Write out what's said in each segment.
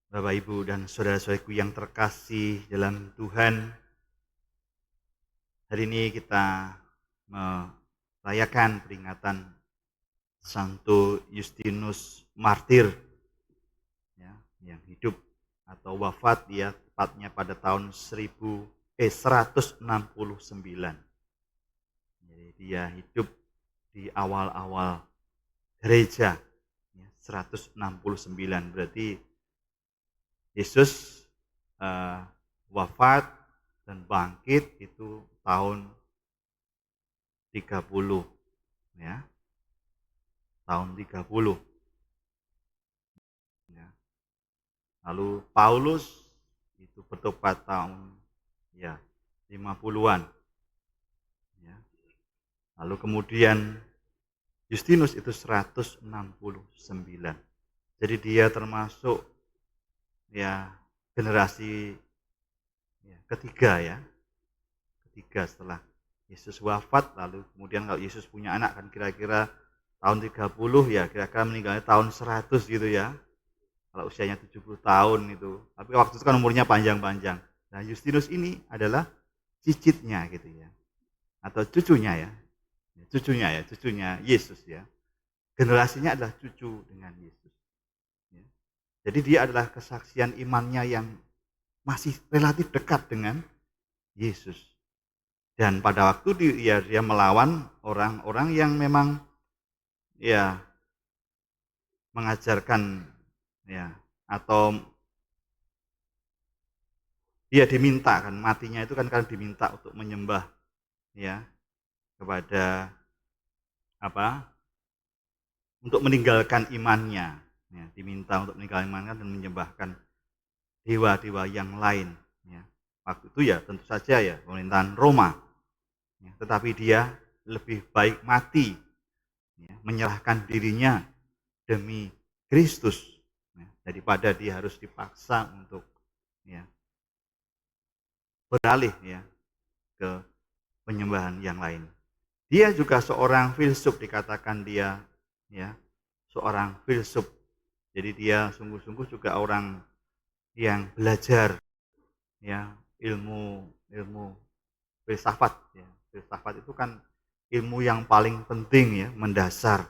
Bapak, Ibu, dan saudara-saudariku yang terkasih dalam Tuhan, hari ini kita merayakan peringatan Santo Justinus Martir, ya, yang hidup atau wafat dia tepatnya pada tahun 169. Jadi dia hidup di awal-awal gereja, ya, 169 berarti Yesus eh, wafat dan bangkit itu tahun 30, ya, tahun 30, ya. Lalu Paulus itu bertobat tahun, ya, 50-an, ya. Lalu kemudian Justinus itu 169. Jadi dia termasuk, ya, generasi, ya, ketiga, ya. Ketiga setelah Yesus wafat, lalu kemudian kalau Yesus punya anak kan kira-kira tahun 30, ya, kira-kira meninggalnya tahun 100 gitu, ya. Kalau usianya 70 tahun itu. Tapi waktu itu kan umurnya panjang-panjang. Nah, Justinus ini adalah cicitnya gitu, ya. Atau cucunya, ya. Cucunya Yesus, ya. Generasinya adalah cucu dengan Yesus, ya. Jadi dia adalah kesaksian imannya yang masih relatif dekat dengan Yesus. Dan pada waktu dia melawan orang-orang yang memang, ya, mengajarkan, ya, atau dia diminta kan, matinya itu kan karena diminta untuk menyembah, ya, kepada apa? Untuk meninggalkan imannya, ya, diminta untuk meninggalkan imannya dan menyembahkan dewa-dewa yang lain, ya. Waktu itu ya tentu saja ya pemerintahan Roma, ya, tetapi dia lebih baik mati, ya, menyerahkan dirinya demi Kristus, ya, daripada dia harus dipaksa untuk, ya, beralih, ya, ke penyembahan yang lain. Dia juga seorang filsuf, dikatakan dia, ya, seorang filsuf. Jadi dia sungguh-sungguh juga orang yang belajar, ya, ilmu ilmu filsafat, ya. Filsafat itu kan ilmu yang paling penting, ya, mendasar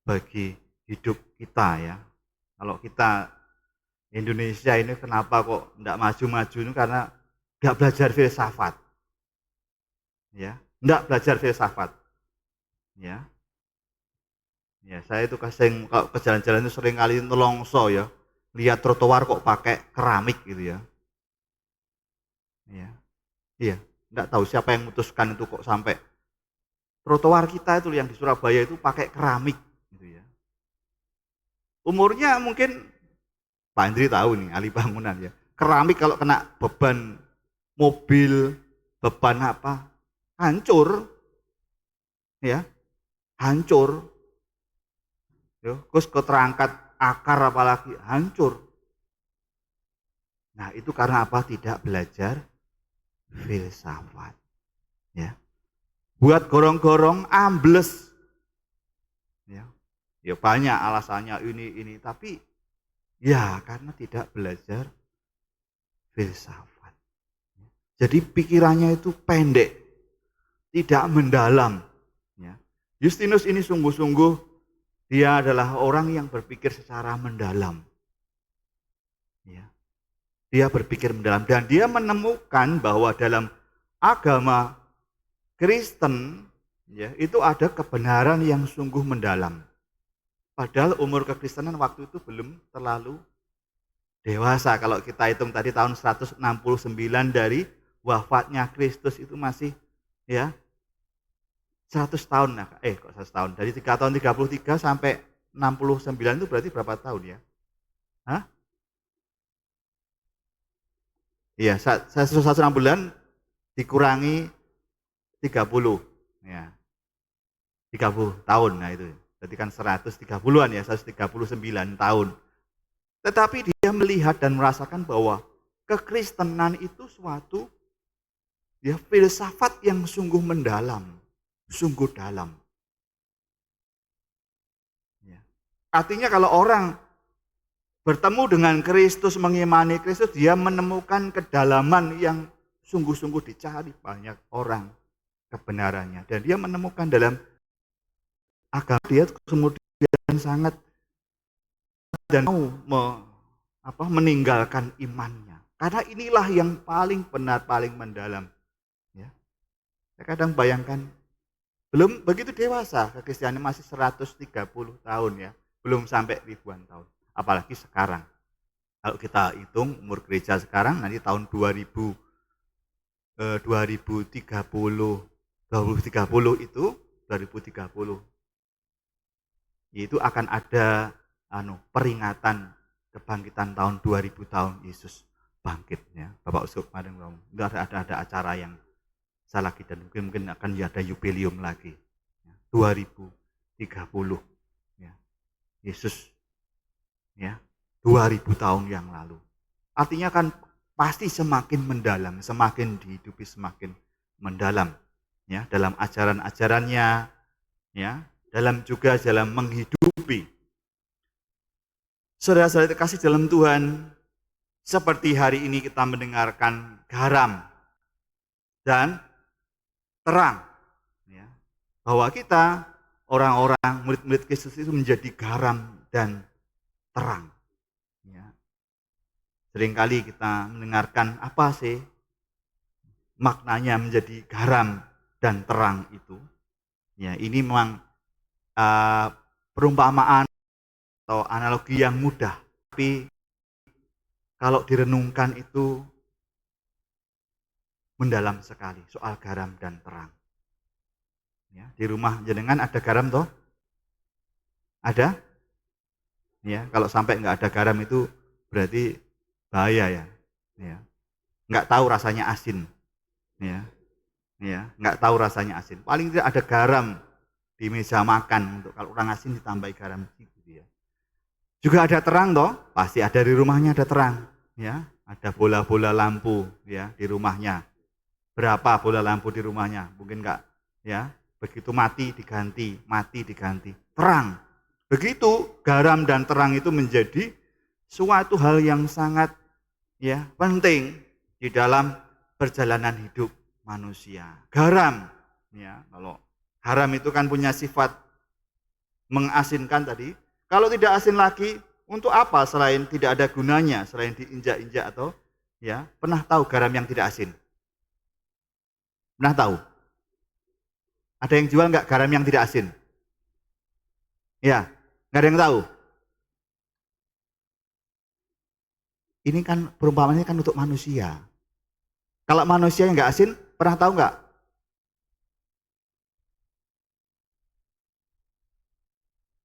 bagi hidup kita, ya. Kalau kita Indonesia ini kenapa kok enggak maju-maju ini karena enggak belajar filsafat, ya. Enggak belajar filsafat, ya. Ya, saya itu kalau ke jalan-jalan itu sering kali nelongso, ya. Lihat trotoar kok pakai keramik gitu, ya. Iya. Iya, enggak tahu siapa yang memutuskan itu kok sampai trotoar kita itu yang di Surabaya itu pakai keramik gitu, ya. Umurnya mungkin Pak Andri tahu nih, ahli bangunan, ya. Keramik kalau kena beban mobil, beban apa, hancur, ya, hancur. Ya, terus keterangkat akar apalagi hancur. Nah, itu karena apa? Tidak belajar filsafat, ya. Buat gorong-gorong ambles, ya. Ya banyak alasannya ini, tapi ya karena tidak belajar filsafat. Jadi pikirannya itu pendek, tidak mendalam, ya. Justinus ini sungguh-sungguh dia adalah orang yang berpikir secara mendalam, ya. Dia berpikir mendalam dan dia menemukan bahwa dalam agama Kristen, ya, itu ada kebenaran yang sungguh mendalam. Padahal umur kekristenan waktu itu belum terlalu dewasa. Kalau kita hitung tadi tahun 169 dari wafatnya Kristus itu masih, ya, 100 tahun. Nah, kok 100 tahun? Dari 3 tahun 33 sampai 69 itu berarti berapa tahun, ya? Hah? Iya, 169 dikurangi 30, ya. 30 tahun, nah itu. Berarti kan 130-an, ya, 139 tahun. Tetapi dia melihat dan merasakan bahwa kekristenan itu suatu, ya, filsafat yang sungguh mendalam, sungguh dalam. Ya. Artinya kalau orang bertemu dengan Kristus, mengimani Kristus, dia menemukan kedalaman yang sungguh-sungguh dicari banyak orang kebenarannya. Dan dia menemukan dalam agama dia kemudian sangat dan mau meninggalkan imannya. Karena inilah yang paling benar, paling mendalam. Ya. Saya kadang bayangkan, belum begitu dewasa, kekristenan masih 130 tahun ya, belum sampai ribuan tahun. Apalagi sekarang. Kalau kita hitung umur gereja sekarang, nanti tahun 2030 itu, 2030 itu akan ada peringatan kebangkitan tahun 2000 tahun Yesus bangkit ya. Bapak Uskup kemarin ngomong, ada acara yang saya lagi dan mungkin akan ada jubileum lagi. 2030 ya. Yesus ya 2000 tahun yang lalu. Artinya kan pasti semakin mendalam, semakin dihidupi semakin mendalam ya dalam ajaran-ajarannya ya, dalam menghidupi. Saudara-saudara terkasih dalam Tuhan, seperti hari ini kita mendengarkan garam dan terang ya, bahwa kita orang-orang murid-murid Kristus itu menjadi garam dan terang ya. Seringkali kita mendengarkan apa sih maknanya menjadi garam dan terang itu ya. Ini memang perumpamaan atau analogi yang mudah, tapi kalau direnungkan itu mendalam sekali soal garam dan terang. Ya, di rumah jenengan ada garam toh? Ada? Ya, kalau sampai nggak ada garam itu berarti bahaya ya. Ya. Nggak tahu rasanya asin. Ya. Ya, nggak tahu rasanya asin. Paling tidak ada garam di meja makan, untuk kalau orang asin ditambahi garam gitu ya. Juga ada terang toh? Pasti ada di rumahnya ada terang, ya. Ada bola-bola lampu ya di rumahnya. Berapa bola lampu di rumahnya? Mungkin enggak ya. Begitu mati diganti. Terang. Begitu garam dan terang itu menjadi suatu hal yang sangat ya penting di dalam perjalanan hidup manusia. Garam ya, kalau garam itu kan punya sifat mengasinkan tadi. Kalau tidak asin lagi, untuk apa selain tidak ada gunanya, selain diinjak-injak atau ya, pernah tahu garam yang tidak asin? Pernah tahu? Ada yang jual nggak garam yang tidak asin? Ya, nggak ada yang tahu. Ini kan perumpamaannya kan untuk manusia. Kalau manusia yang nggak asin, pernah tahu nggak?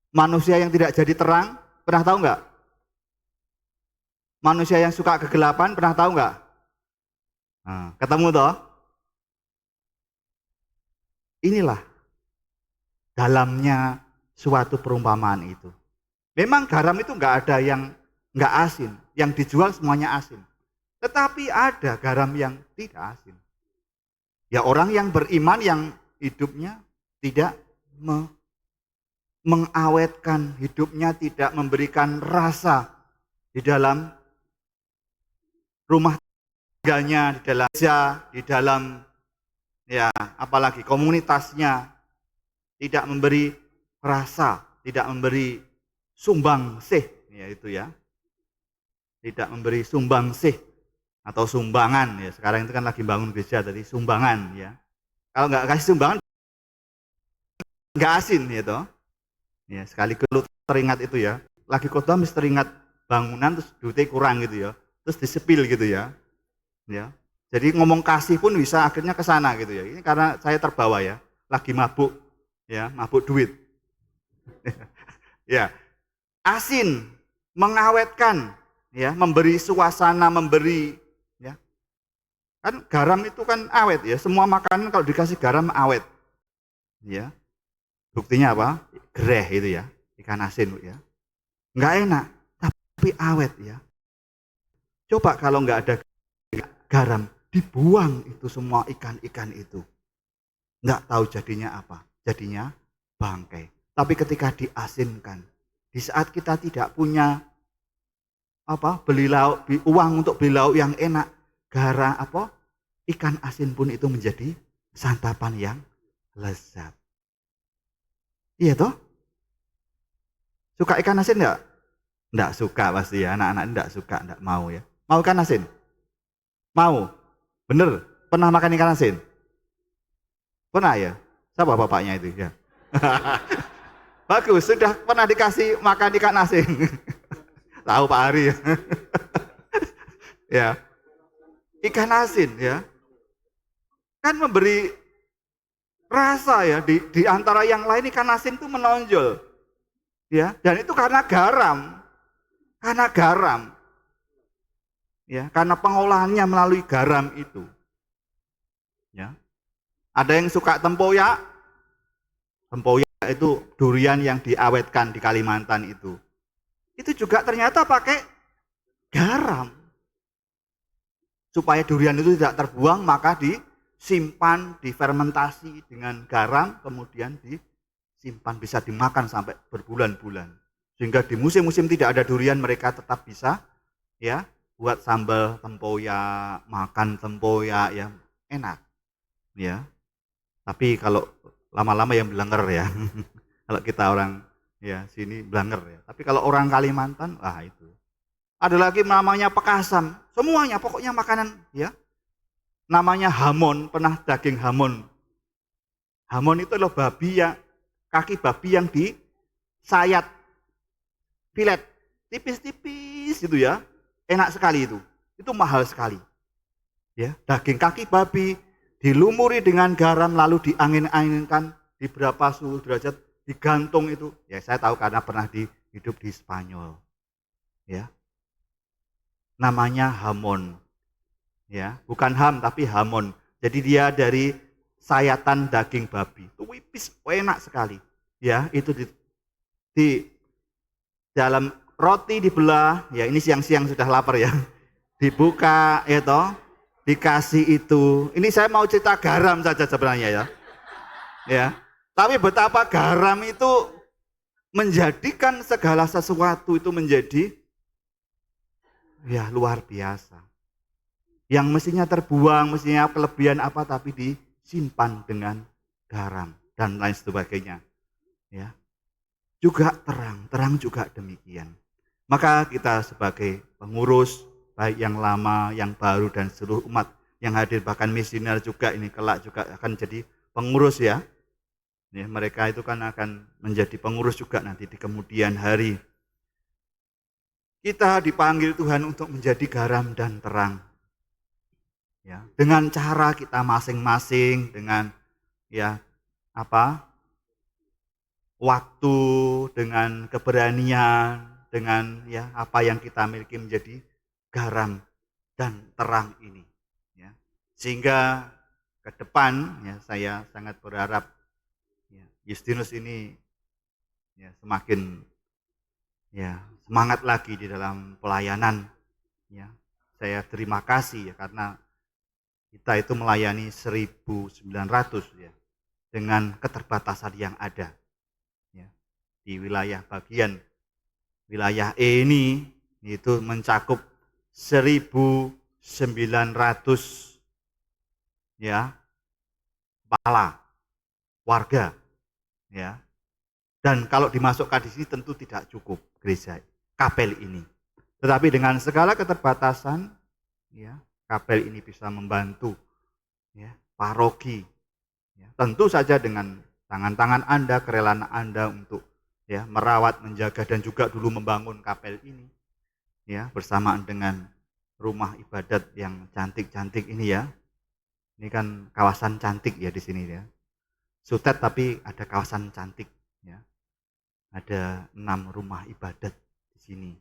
Manusia yang tidak jadi terang, pernah tahu nggak? Manusia yang suka kegelapan, pernah tahu nggak? Nah, ketemu toh? Inilah dalamnya suatu perumpamaan itu. Memang garam itu nggak ada yang nggak asin, yang dijual semuanya asin. Tetapi ada garam yang tidak asin. Ya orang yang beriman yang hidupnya tidak mengawetkan, hidupnya tidak memberikan rasa di dalam rumah tangganya, di dalam gereja, di dalam ya apalagi komunitasnya, tidak memberi rasa, tidak memberi sumbangsih, ya itu ya. Tidak memberi sumbangsih atau sumbangan ya. Sekarang itu kan lagi bangun gereja tadi sumbangan ya. Kalau nggak kasih sumbangan nggak asin ya toh. Ya, sekali kalau teringat itu ya, lagi khotbah mesti teringat bangunan terus duitnya kurang gitu ya. Terus disepil gitu ya. Ya. Jadi ngomong kasih pun bisa akhirnya ke sana gitu ya. Ini karena saya terbawa ya, lagi mabuk ya, mabuk duit. Ya. Asin, mengawetkan ya, memberi suasana, memberi ya. Kan garam itu kan awet ya, semua makanan kalau dikasih garam awet. Ya. Buktinya apa? Gereh itu ya, ikan asin ya. Nggak enak, tapi awet ya. Coba kalau nggak ada garam, dibuang itu semua ikan-ikan itu. Nggak tahu jadinya apa, jadinya bangkai. Tapi ketika diasinkan, di saat kita tidak punya beli lauk, uang untuk beli lauk yang enak, ikan asin pun itu menjadi santapan yang lezat. Iya toh? Suka ikan asin enggak? Enggak suka pasti ya, anak-anak enggak suka, enggak mau ya. Mau ikan asin? Mau? Bener? Pernah makan ikan asin? Pernah ya? Siapa bapaknya itu ya? Bagus, sudah pernah dikasih makan ikan asin. Tahu Pak Ari ya. Ya, ikan asin ya. Kan memberi rasa ya di antara yang lain ikan asin itu menonjol. Ya, dan itu karena garam. Karena garam. Ya, karena pengolahannya melalui garam itu. Ya. Ada yang suka tempoyak? Tempoyak itu durian yang diawetkan di Kalimantan itu. Itu juga ternyata pakai garam. Supaya durian itu tidak terbuang, maka disimpan, difermentasi dengan garam, kemudian disimpan, bisa dimakan sampai berbulan-bulan. Sehingga di musim-musim tidak ada durian, mereka tetap bisa ya buat sambal tempoyak, makan tempoyak ya enak. Ya. Tapi kalau lama-lama yang blenger ya. Kalau kita orang ya sini blenger ya. Tapi kalau orang Kalimantan, itu. Ada lagi namanya pekasam. Semuanya pokoknya makanan ya. Namanya hamon, pernah daging hamon. Hamon itu adalah kaki babi yang disayat filet tipis-tipis gitu ya. Enak sekali itu. Itu mahal sekali. Ya, daging kaki babi dilumuri dengan garam lalu diangin-anginkan di berapa suhu derajat, digantung itu. Ya, saya tahu karena pernah hidup di Spanyol. Ya. Namanya hamon. Ya, bukan ham tapi hamon. Jadi dia dari sayatan daging babi. Itu wipis, enak sekali. Ya, itu di dalam roti dibelah, ya ini siang-siang sudah lapar ya. Dibuka ya toh, dikasih itu. Ini saya mau cerita garam saja sebenarnya ya. Ya. Tapi betapa garam itu menjadikan segala sesuatu itu menjadi ya luar biasa. Yang mestinya terbuang, mestinya kelebihan apa tapi disimpan dengan garam dan lain sebagainya. Ya. Juga terang juga demikian. Maka kita sebagai pengurus baik yang lama, yang baru dan seluruh umat yang hadir bahkan misioner juga ini kelak juga akan jadi pengurus ya. Ya, mereka itu kan akan menjadi pengurus juga nanti di kemudian hari. Kita dipanggil Tuhan untuk menjadi garam dan terang. Ya, dengan cara kita masing-masing, dengan ya waktu, dengan keberanian, dengan ya apa yang kita miliki menjadi garam dan terang ini. Ya. Sehingga ke depan ya saya sangat berharap ya, Justinus ini ya semakin ya semangat lagi di dalam pelayanan. Ya. Saya terima kasih ya karena kita itu melayani 1.900 ya dengan keterbatasan yang ada ya, di wilayah E ini itu mencakup 1.900 ya kepala warga ya. Dan kalau dimasukkan di sini tentu tidak cukup gereja kapel ini. Tetapi dengan segala keterbatasan ya kapel ini bisa membantu ya, paroki. Ya, tentu saja dengan tangan-tangan Anda, kerelaan Anda untuk ya merawat, menjaga dan juga dulu membangun kapel ini. Ya, bersamaan dengan rumah ibadat yang cantik-cantik ini ya. Ini kan kawasan cantik ya di sini ya. Sutet tapi ada kawasan cantik ya. Ada 6 rumah ibadat di sini.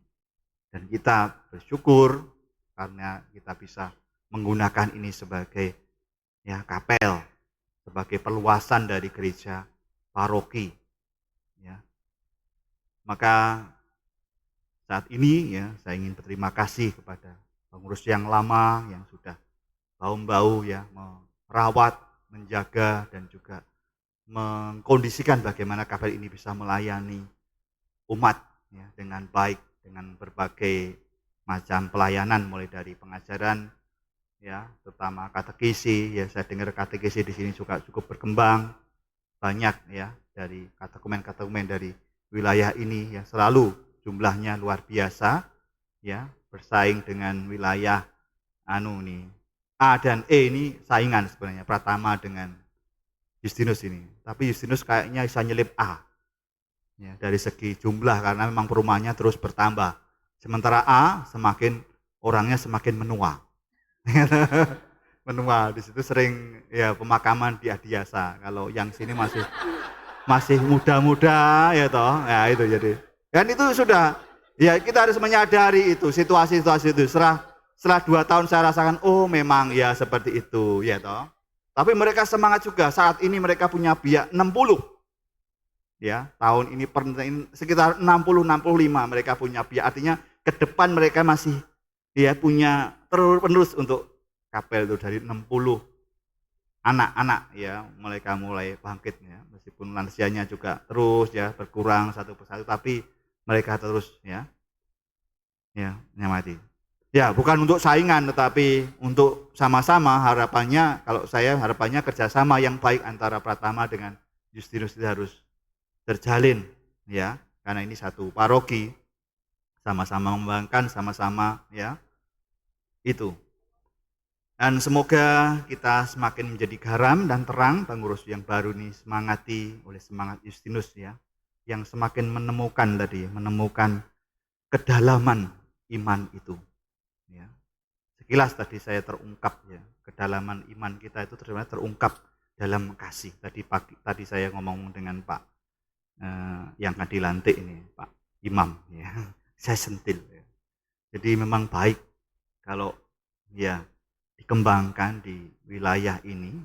Dan kita bersyukur karena kita bisa menggunakan ini sebagai ya kapel, sebagai perluasan dari gereja paroki. Ya. Maka saat ini ya saya ingin berterima kasih kepada pengurus yang lama yang sudah bau-bau ya merawat, menjaga dan juga mengkondisikan bagaimana kapel ini bisa melayani umat ya dengan baik dengan berbagai macam pelayanan, mulai dari pengajaran, ya, terutama katekisi, ya saya dengar katekisi di sini juga cukup berkembang, banyak ya dari katekumen-katekumen dari wilayah ini yang selalu jumlahnya luar biasa, ya, bersaing dengan wilayah nih A dan E ini saingan sebenarnya, Pratama dengan Justinus ini. Tapi Justinus kayaknya bisa nyelip A, ya, dari segi jumlah karena memang perumahannya terus bertambah. Sementara A orangnya semakin menua. Menua di situ sering ya pemakaman di Adiasa. Kalau yang sini masih muda-muda ya toh. Ya itu jadi. Dan itu sudah ya kita harus menyadari itu situasi-situasi itu. Setelah 2 tahun saya rasakan oh memang ya seperti itu ya toh. Tapi mereka semangat juga. Saat ini mereka punya biak 60. Ya, tahun ini sekitar 60-65 mereka punya biak. Artinya ke depan mereka masih ya punya terus untuk kapel itu dari 60 anak-anak ya, mereka mulai bangkit ya. Meskipun lansianya juga terus ya berkurang satu persatu tapi mereka terus ya nyamati. Ya, bukan untuk saingan tetapi untuk sama-sama harapannya kerjasama yang baik antara Pratama dengan Justinus itu harus terjalin ya, karena ini satu paroki, sama-sama mengembangkan, sama-sama ya itu. Dan semoga kita semakin menjadi garam dan terang, pengurus yang baru ini semangati oleh semangat Justinus ya, yang semakin menemukan kedalaman iman itu. Ya. Sekilas tadi saya terungkap ya, kedalaman iman kita itu terungkap dalam kasih. Tadi saya ngomong dengan Pak yang akan dilantik ini, Pak Imam ya. Saya sentil ya. Jadi memang baik kalau ya dikembangkan di wilayah ini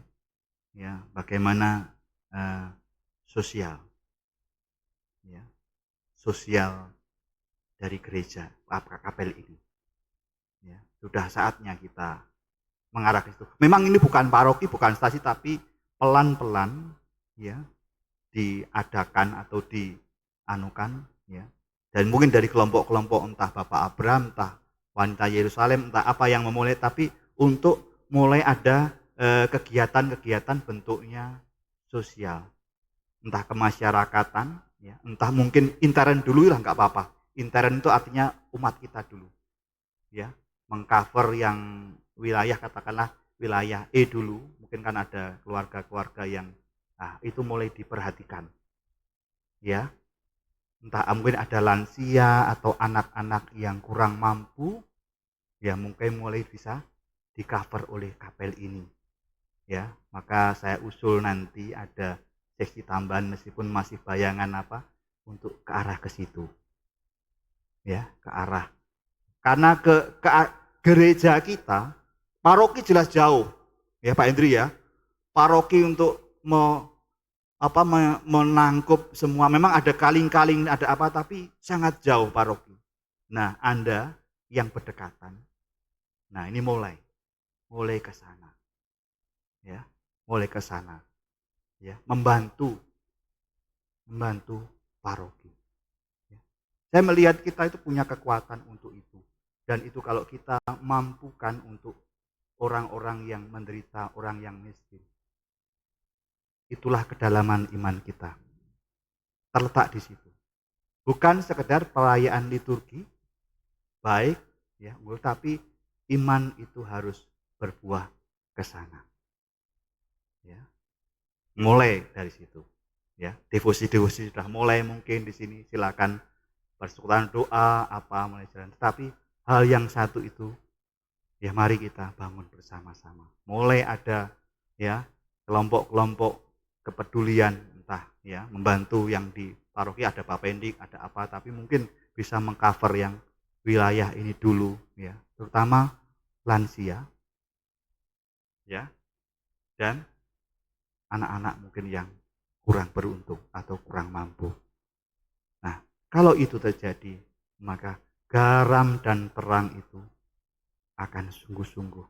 ya, bagaimana sosial ya, sosial dari gereja kapel ini. Ya, sudah saatnya kita mengarah ke situ. Memang ini bukan paroki, bukan stasi, tapi pelan-pelan ya diadakan atau dianukan ya. Dan mungkin dari kelompok-kelompok entah Bapak Abraham, entah Wanita Yerusalem, entah apa yang memulai, tapi untuk mulai ada kegiatan-kegiatan bentuknya sosial. Entah kemasyarakatan ya, entah mungkin intern dulu lah nggak apa-apa. Intern itu artinya umat kita dulu. Ya, mengcover yang wilayah katakanlah wilayah E dulu, mungkin kan ada keluarga-keluarga yang itu mulai diperhatikan. Ya. Entah mungkin ada lansia atau anak-anak yang kurang mampu, ya mungkin mulai bisa di-cover oleh kapel ini. Ya, maka saya usul nanti ada seksi tambahan meskipun masih bayangan untuk ke arah ke situ. Ya, ke arah. Karena ke gereja kita, paroki jelas jauh. Ya Pak Hendri ya. Paroki untuk menangkup semua. Memang ada kaling-kaling, ada apa, tapi sangat jauh paroki. Nah, Anda yang berdekatan. Nah, ini mulai ke sana. Ya, mulai ke sana. Ya, membantu paroki. Ya. Saya melihat kita itu punya kekuatan untuk itu. Dan itu kalau kita mampukan untuk orang-orang yang menderita, orang yang miskin. Itulah kedalaman iman kita. Terletak di situ. Bukan sekedar perayaan liturgi, baik, ya, tapi iman itu harus berbuah ke sana. Ya. Mulai dari situ. Ya, devosi-devosi sudah mulai mungkin di sini, silakan persekutuan doa mulai jalan. Tetapi hal yang satu itu ya mari kita bangun bersama-sama. Mulai ada ya kelompok-kelompok kepedulian entah ya membantu yang di paroki ada Bapendik, ada apa, tapi mungkin bisa mengcover yang wilayah ini dulu ya, terutama lansia ya dan anak-anak mungkin yang kurang beruntung atau kurang mampu. Nah, kalau itu terjadi, maka garam dan terang itu akan sungguh-sungguh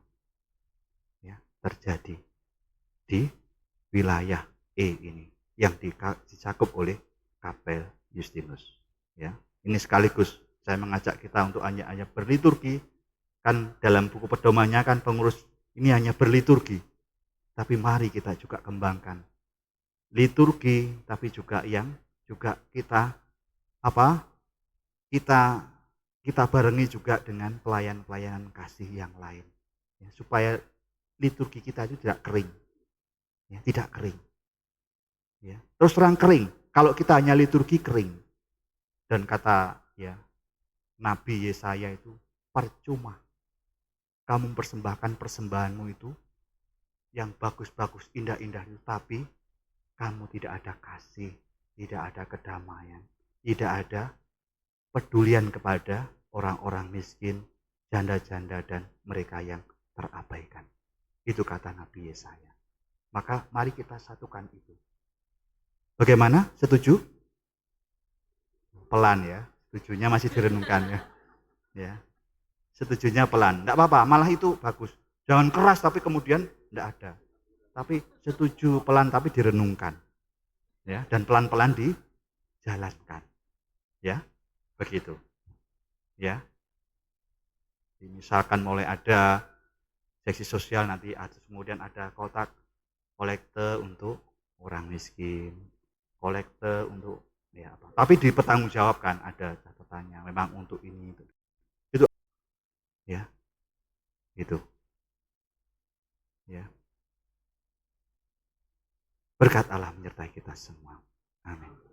ya terjadi di wilayah E ini yang dicakup oleh kapel Justinus ya. Ini sekaligus saya mengajak kita untuk hanya berliturgi. Kan dalam buku pedomannya kan pengurus ini hanya berliturgi. Tapi mari kita juga kembangkan liturgi, tapi juga yang juga kita kita barengi juga dengan pelayanan kasih yang lain, ya, supaya liturgi kita itu tidak kering, ya, tidak kering, ya. Terus terang kering, kalau kita hanya liturgi kering, dan kata ya Nabi Yesaya itu percuma kamu mempersembahkan persembahanmu itu yang bagus-bagus, indah-indah itu, tapi kamu tidak ada kasih, tidak ada kedamaian, tidak ada pedulian kepada orang-orang miskin, janda-janda, dan mereka yang terabaikan. Itu kata Nabi Yesaya. Maka mari kita satukan itu. Bagaimana? Setuju? Pelan ya, setujunya masih direnungkan ya. Ya, setujunya pelan, tidak apa-apa, malah itu bagus. Jangan keras tapi kemudian tidak ada. Tapi setuju pelan tapi direnungkan. Ya, dan pelan-pelan dijalankan. Ya, begitu. Ya. Misalkan mulai ada seksi sosial, nanti kemudian ada kotak kolekte untuk orang miskin, kolekte untuk ya apa. Tapi dipertanggungjawabkan, ada catatannya memang untuk ini itu. Ya. Itu. Ya. Berkat Allah menyertai kita semua. Amin.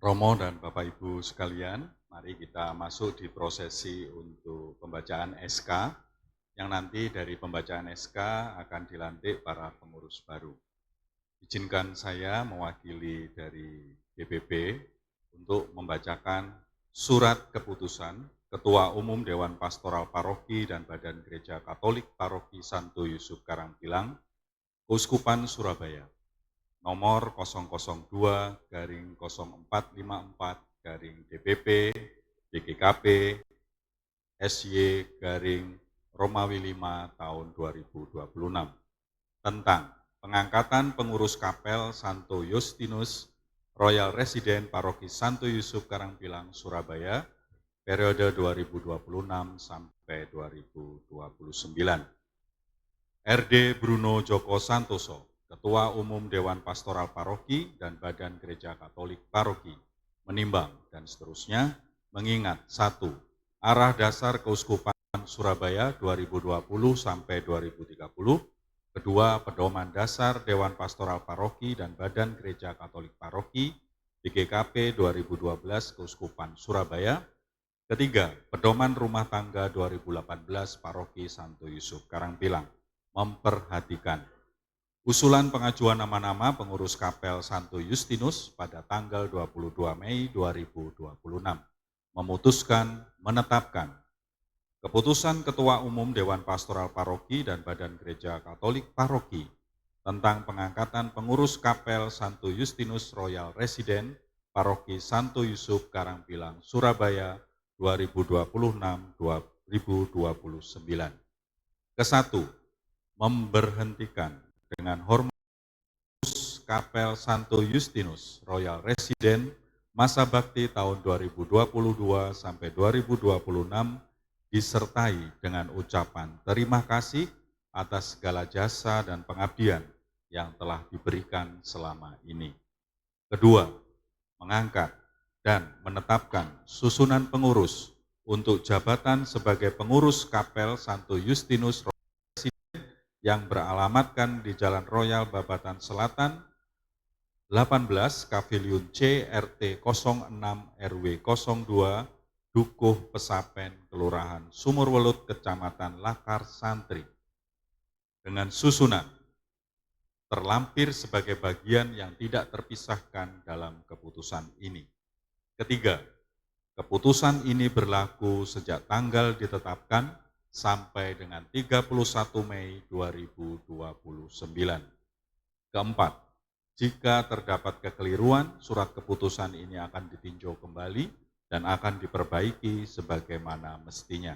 Romo dan Bapak Ibu sekalian, mari kita masuk di prosesi untuk pembacaan SK, yang nanti dari pembacaan SK akan dilantik para pengurus baru. Izinkan saya mewakili dari GBB untuk membacakan surat keputusan Ketua Umum Dewan Pastoral Paroki dan Badan Gereja Katolik Paroki Santo Yusuf Karangpilang, Keuskupan Surabaya, nomor 002-0454-DPP BGKP SY Romawi 5 tahun 2026 tentang pengangkatan pengurus kapel Santo Justinus Royal Resident Paroki Santo Yusuf Karangpilang Surabaya periode 2026 sampai 2029. RD Bruno Joko Santoso, Ketua Umum Dewan Pastoral Paroki dan Badan Gereja Katolik Paroki, menimbang dan seterusnya mengingat 1. Arah dasar Keuskupan Surabaya 2020 sampai 2030, kedua, pedoman dasar Dewan Pastoral Paroki dan Badan Gereja Katolik Paroki BGKP 2012 Keuskupan Surabaya, ketiga, pedoman rumah tangga 2018 Paroki Santo Yusuf Karangpilang, memperhatikan usulan pengajuan nama-nama pengurus kapel Santo Justinus pada tanggal 22 Mei 2026, memutuskan menetapkan keputusan Ketua Umum Dewan Pastoral Paroki dan Badan Gereja Katolik Paroki tentang pengangkatan pengurus kapel Santo Justinus Royal Resident Paroki Santo Yusuf Karangpilang Surabaya 2026-2029. Kesatu, memberhentikan dengan hormat kapel Santo Justinus Royal Resident masa bakti tahun 2022 sampai 2026 disertai dengan ucapan terima kasih atas segala jasa dan pengabdian yang telah diberikan selama ini. Kedua, mengangkat dan menetapkan susunan pengurus untuk jabatan sebagai pengurus kapel Santo Justinus yang beralamatkan di Jalan Royal Babatan Selatan 18 Kaviliun C RT 06 RW 02 Dukuh Pesapen Kelurahan Sumurwelut Kecamatan Lakar Santri dengan susunan terlampir sebagai bagian yang tidak terpisahkan dalam keputusan ini. Ketiga, keputusan ini berlaku sejak tanggal ditetapkan sampai dengan 31 Mei 2029. Keempat, jika terdapat kekeliruan, surat keputusan ini akan ditinjau kembali dan akan diperbaiki sebagaimana mestinya.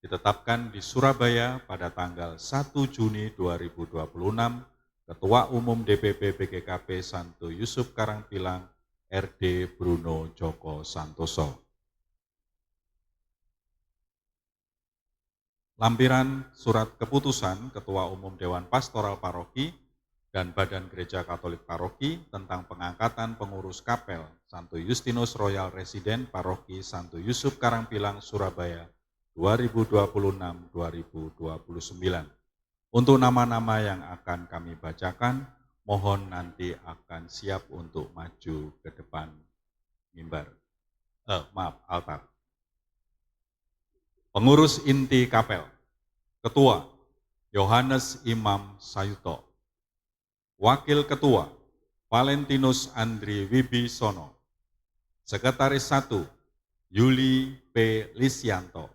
Ditetapkan di Surabaya pada tanggal 1 Juni 2026, Ketua Umum DPP BGKP Santo Yusuf Karangpilang, RD Bruno Joko Santoso. Lampiran surat keputusan Ketua Umum Dewan Pastoral Paroki dan Badan Gereja Katolik Paroki tentang pengangkatan pengurus kapel Santo Justinus Royal Residen Paroki Santo Yusuf Karangpilang, Surabaya 2026-2029. Untuk nama-nama yang akan kami bacakan, mohon nanti akan siap untuk maju ke depan altar. Pengurus inti kapel, Ketua Yohanes Imam Sayuto, Wakil Ketua Valentinus Andri Wibisono, Sekretaris 1 Yuli P. Lisyanto,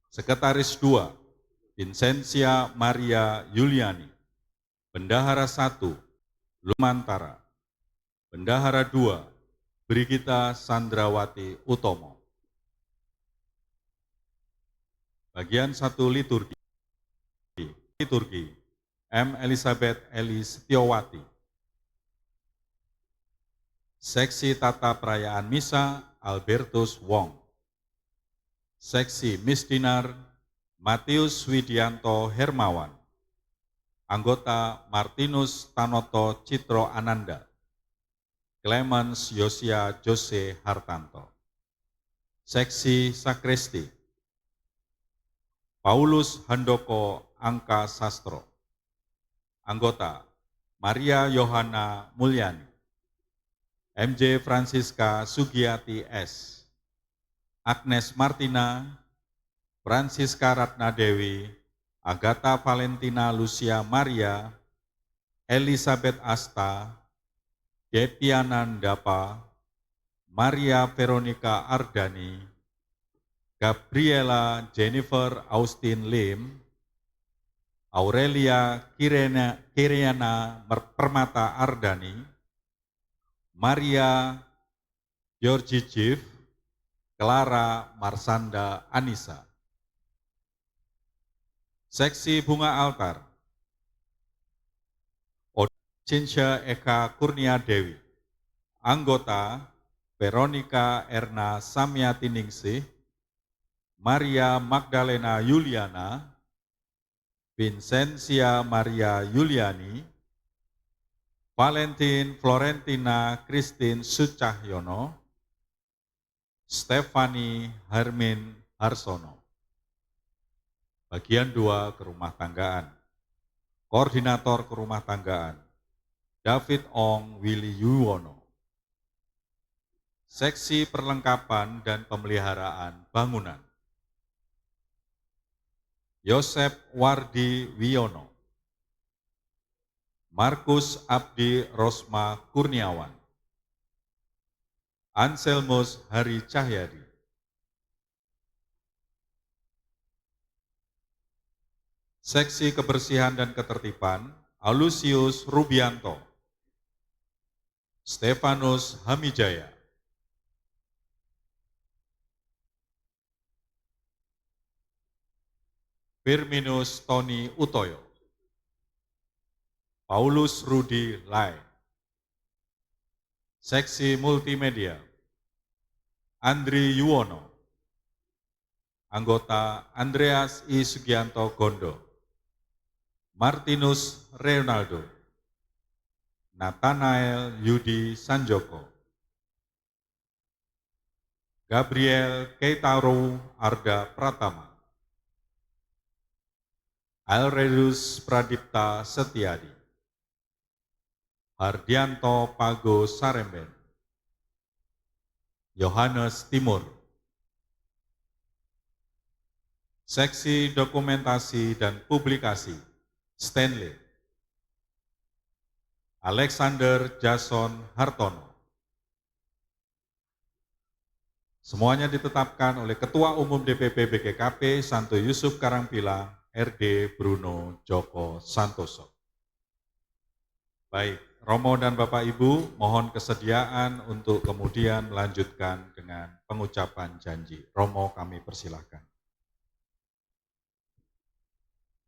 Sekretaris 2 Vincentia Maria Yuliani, Bendahara 1 Lumantara, Bendahara 2 Brigita Sandrawati Utomo. Bagian 1 liturgi. M. Elizabeth Eli Setiawati. Seksi Tata Perayaan Misa Albertus Wong. Seksi Misdinar Matius Widianto Hermawan. Anggota Martinus Tanoto Citro Ananda. Clemens Yosia Jose Hartanto. Seksi Sakristi Paulus Handoko Angka Sastro. Anggota Maria Yohana Mulyani. MJ Francisca Sugiyati S. Agnes Martina, Francisca Ratna Dewi, Agatha Valentina Lucia Maria, Elizabeth Asta, Depiana Ndapa, Maria Veronica Ardani, Gabriela Jennifer Austin Lim, Aurelia Kiriana Permata Ardani, Maria Georgi Jif, Clara Marsanda Anissa. Seksi bunga altar, Cincia Eka Kurnia Dewi. Anggota Veronica Erna Samyati Ningsih, Maria Magdalena Yuliana, Vincentia Maria Yuliani, Valentin Florentina Christine Sucahyono, Stefani Hermin Harsono. Bagian 2 kerumah tanggaan. Koordinator kerumah tanggaan, David Ong Willy Yuwono. Seksi perlengkapan dan pemeliharaan bangunan, Yosep Wardi Wiono, Markus Abdi Rosma Kurniawan, Anselmus Hari Cahyadi. Seksi kebersihan dan ketertiban, Alusius Rubianto, Stefanus Hamijaya. Firminus Tony Utoyo, Paulus Rudi Lai. Seksi multimedia, Andri Yuwono, anggota Andreas I. Sugianto Gondo, Martinus Reynaldo, Nathanael Yudi Sanjoko, Gabriel Keitaru Arda Pratama, Alredus Pradipta Setiadi, Hardianto Pago Saremben, Yohanes Timur. Seksi dokumentasi dan publikasi, Stanley, Alexander Jason Hartono. Semuanya ditetapkan oleh Ketua Umum DPP BGKP Santo Yusuf Karangpila, RD Bruno Joko Santoso. Baik, Romo dan Bapak Ibu, mohon kesediaan untuk kemudian melanjutkan dengan pengucapan janji. Romo, kami persilahkan.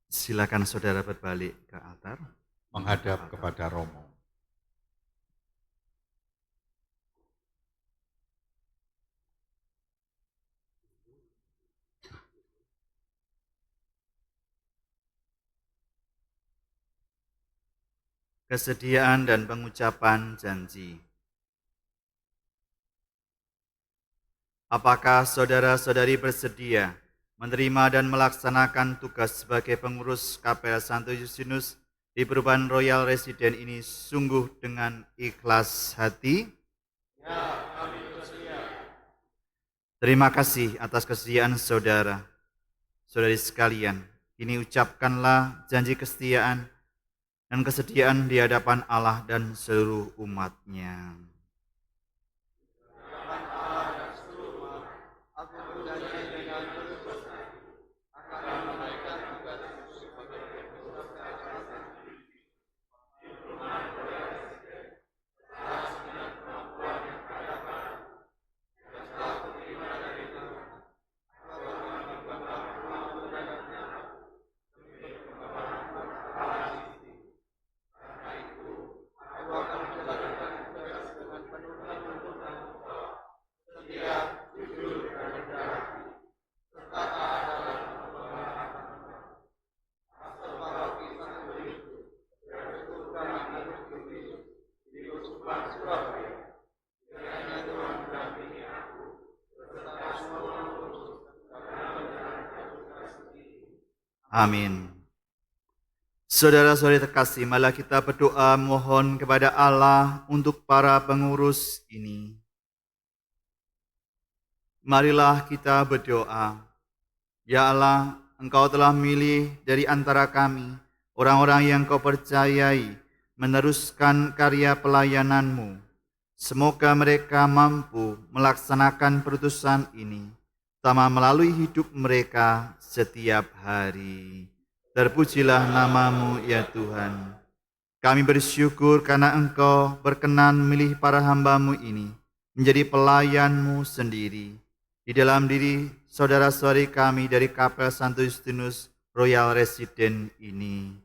Silakan saudara berbalik ke altar. Menghadap kepada Romo. Kesediaan dan pengucapan janji. Apakah saudara-saudari bersedia menerima dan melaksanakan tugas sebagai pengurus Kapel Santo Justinus di Perubahan Royal Residen ini sungguh dengan ikhlas hati? Ya, kami bersedia. Terima kasih atas kesediaan saudara. Saudari sekalian, kini ucapkanlah janji kesetiaan dan kesediaan di hadapan Allah dan seluruh umat-Nya. Amin. Saudara-saudari terkasih, marilah kita berdoa mohon kepada Allah untuk para pengurus ini. Marilah kita berdoa. Ya Allah, Engkau telah milih dari antara kami orang-orang yang Kau percayai meneruskan karya pelayanan-Mu. Semoga mereka mampu melaksanakan perutusan ini sama melalui hidup mereka setiap hari. Terpujilah nama-Mu ya Tuhan. Kami bersyukur karena Engkau berkenan memilih para hamba-Mu ini menjadi pelayan-Mu sendiri. Di dalam diri saudara-saudari kami dari Kapel Santo Justinus Royal Residen ini.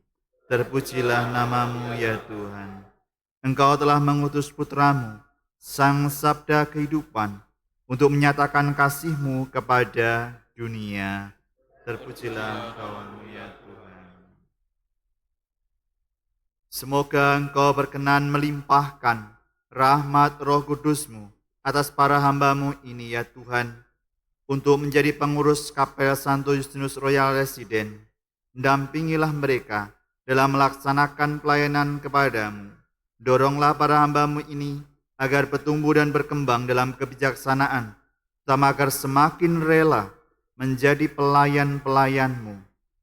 Terpujilah nama-Mu ya Tuhan. Engkau telah mengutus putra-Mu, Sang Sabda kehidupan, untuk menyatakan kasih-Mu kepada dunia. Terpujilah Engkau ya Tuhan. Semoga Engkau berkenan melimpahkan rahmat Roh Kudus-Mu atas para hamba-Mu ini ya Tuhan, untuk menjadi pengurus Kapel Santo Justinus Royal Residen. Dampingilah mereka dalam melaksanakan pelayanan kepada-Mu. Doronglah para hamba-Mu ini agar bertumbuh dan berkembang dalam kebijaksanaan, sama agar semakin rela menjadi pelayan-pelayan-Mu.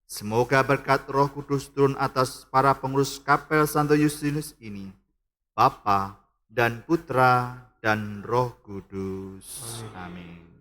Semoga berkat Roh Kudus turun atas para pengurus Kapel Santo Justinus ini, Bapa dan Putra dan Roh Kudus. Amin.